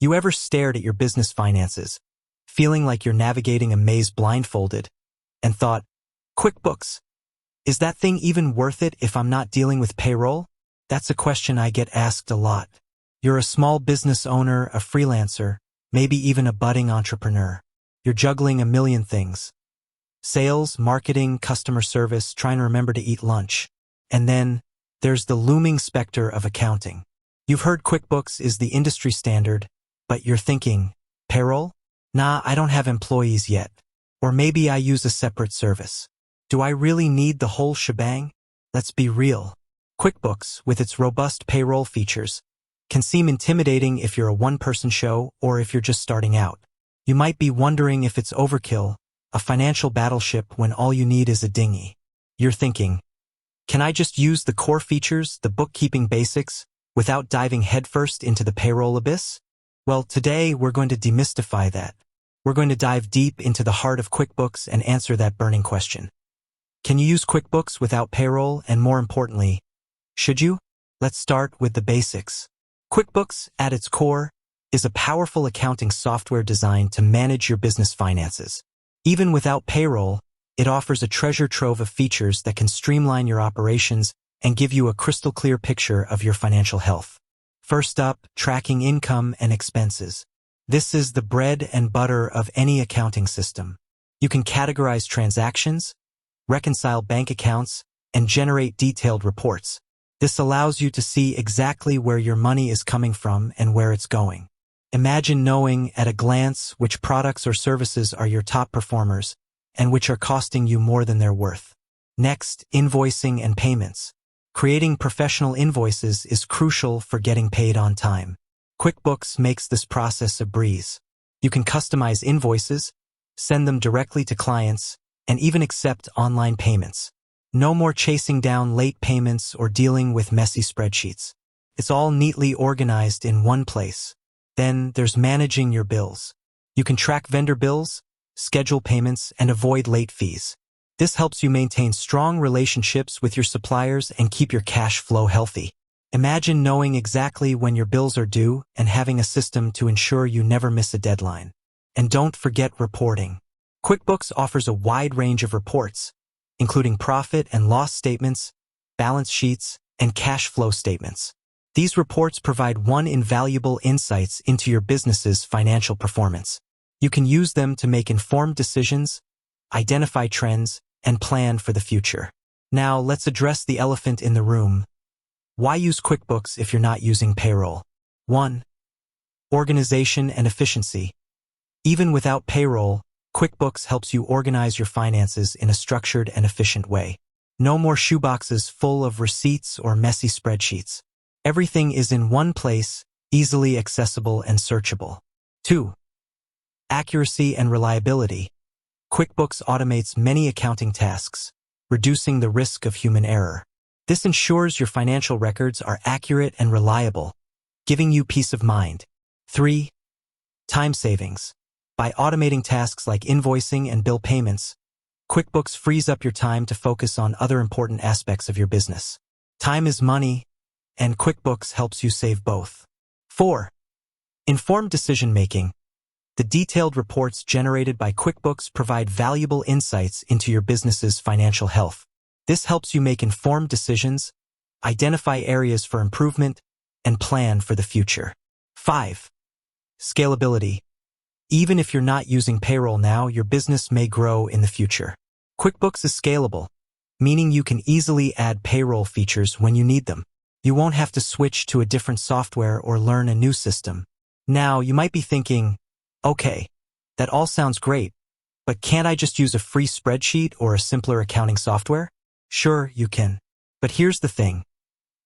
You ever stared at your business finances, feeling like you're navigating a maze blindfolded, and thought, QuickBooks, is that thing even worth it if I'm not dealing with payroll? That's a question I get asked a lot. You're a small business owner, a freelancer, maybe even a budding entrepreneur. You're juggling a million things. Sales, marketing, customer service, trying to remember to eat lunch. And then, there's the looming specter of accounting. You've heard QuickBooks is the industry standard, but you're thinking, payroll? Nah, I don't have employees yet. Or maybe I use a separate service. Do I really need the whole shebang? Let's be real. QuickBooks, with its robust payroll features, can seem intimidating if you're a one-person show or if you're just starting out. You might be wondering if it's overkill, a financial battleship when all you need is a dinghy. You're thinking, can I just use the core features, the bookkeeping basics, without diving headfirst into the payroll abyss? Well, today we're going to demystify that. We're going to dive deep into the heart of QuickBooks and answer that burning question. Can you use QuickBooks without payroll? And more importantly, should you? Let's start with the basics. QuickBooks, at its core, is a powerful accounting software designed to manage your business finances. Even without payroll, it offers a treasure trove of features that can streamline your operations and give you a crystal clear picture of your financial health. First up, tracking income and expenses. This is the bread and butter of any accounting system. You can categorize transactions, reconcile bank accounts, and generate detailed reports. This allows you to see exactly where your money is coming from and where it's going. Imagine knowing at a glance which products or services are your top performers and which are costing you more than they're worth. Next, invoicing and payments. Creating professional invoices is crucial for getting paid on time. QuickBooks makes this process a breeze. You can customize invoices, send them directly to clients, and even accept online payments. No more chasing down late payments or dealing with messy spreadsheets. It's all neatly organized in one place. Then there's managing your bills. You can track vendor bills, schedule payments, and avoid late fees. This helps you maintain strong relationships with your suppliers and keep your cash flow healthy. Imagine knowing exactly when your bills are due and having a system to ensure you never miss a deadline. And don't forget reporting. QuickBooks offers a wide range of reports, including profit and loss statements, balance sheets, and cash flow statements. These reports provide invaluable insights into your business's financial performance. You can use them to make informed decisions, identify trends, and plan for the future. Now, let's address the elephant in the room. Why use QuickBooks if you're not using payroll? 1. Organization and efficiency. Even without payroll, QuickBooks helps you organize your finances in a structured and efficient way. No more shoeboxes full of receipts or messy spreadsheets. Everything is in one place, easily accessible and searchable. 2. Accuracy and reliability. QuickBooks automates many accounting tasks, reducing the risk of human error. This ensures your financial records are accurate and reliable, giving you peace of mind. 3. Time savings. By automating tasks like invoicing and bill payments, QuickBooks frees up your time to focus on other important aspects of your business. Time is money, and QuickBooks helps you save both. 4. Informed decision-making. The detailed reports generated by QuickBooks provide valuable insights into your business's financial health. This helps you make informed decisions, identify areas for improvement, and plan for the future. 5. Scalability. Even if you're not using payroll now, your business may grow in the future. QuickBooks is scalable, meaning you can easily add payroll features when you need them. You won't have to switch to a different software or learn a new system. Now, you might be thinking, okay, that all sounds great, but can't I just use a free spreadsheet or a simpler accounting software? Sure, you can. But here's the thing.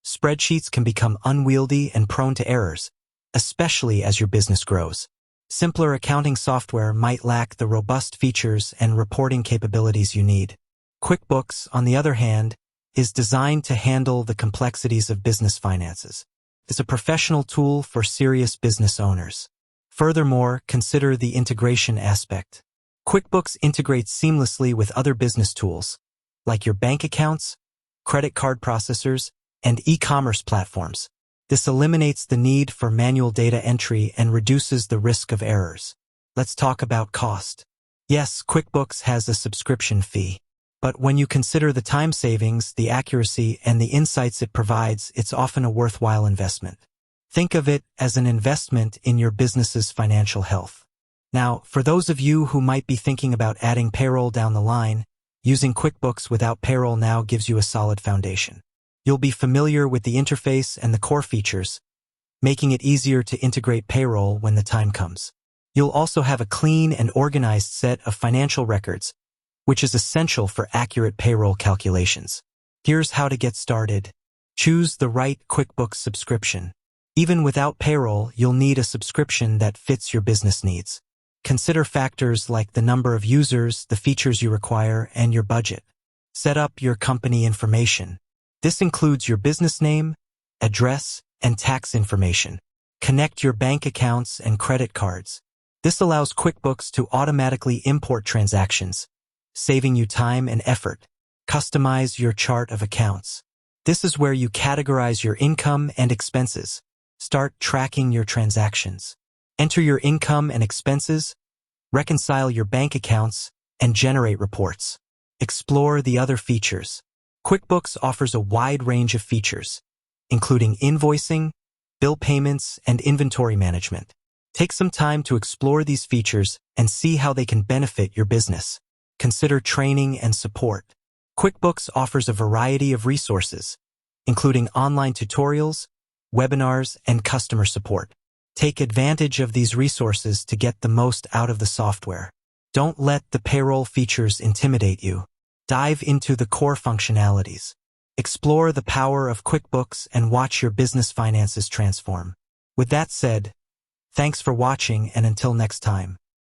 Spreadsheets can become unwieldy and prone to errors, especially as your business grows. Simpler accounting software might lack the robust features and reporting capabilities you need. QuickBooks, on the other hand, is designed to handle the complexities of business finances. It's a professional tool for serious business owners. Furthermore, consider the integration aspect. QuickBooks integrates seamlessly with other business tools, like your bank accounts, credit card processors, and e-commerce platforms. This eliminates the need for manual data entry and reduces the risk of errors. Let's talk about cost. Yes, QuickBooks has a subscription fee. But when you consider the time savings, the accuracy, and the insights it provides, it's often a worthwhile investment. Think of it as an investment in your business's financial health. Now, for those of you who might be thinking about adding payroll down the line, using QuickBooks without payroll now gives you a solid foundation. You'll be familiar with the interface and the core features, making it easier to integrate payroll when the time comes. You'll also have a clean and organized set of financial records, which is essential for accurate payroll calculations. Here's how to get started. Choose the right QuickBooks subscription. Even without payroll, you'll need a subscription that fits your business needs. Consider factors like the number of users, the features you require, and your budget. Set up your company information. This includes your business name, address, and tax information. Connect your bank accounts and credit cards. This allows QuickBooks to automatically import transactions, saving you time and effort. Customize your chart of accounts. This is where you categorize your income and expenses. Start tracking your transactions. Enter your income and expenses, reconcile your bank accounts, and generate reports. Explore the other features. QuickBooks offers a wide range of features, including invoicing, bill payments, and inventory management. Take some time to explore these features and see how they can benefit your business. Consider training and support. QuickBooks offers a variety of resources, including online tutorials, webinars, and customer support. Take advantage of these resources to get the most out of the software. Don't let the payroll features intimidate you. Dive into the core functionalities. Explore the power of QuickBooks and watch your business finances transform. With that said, thanks for watching, and until next time.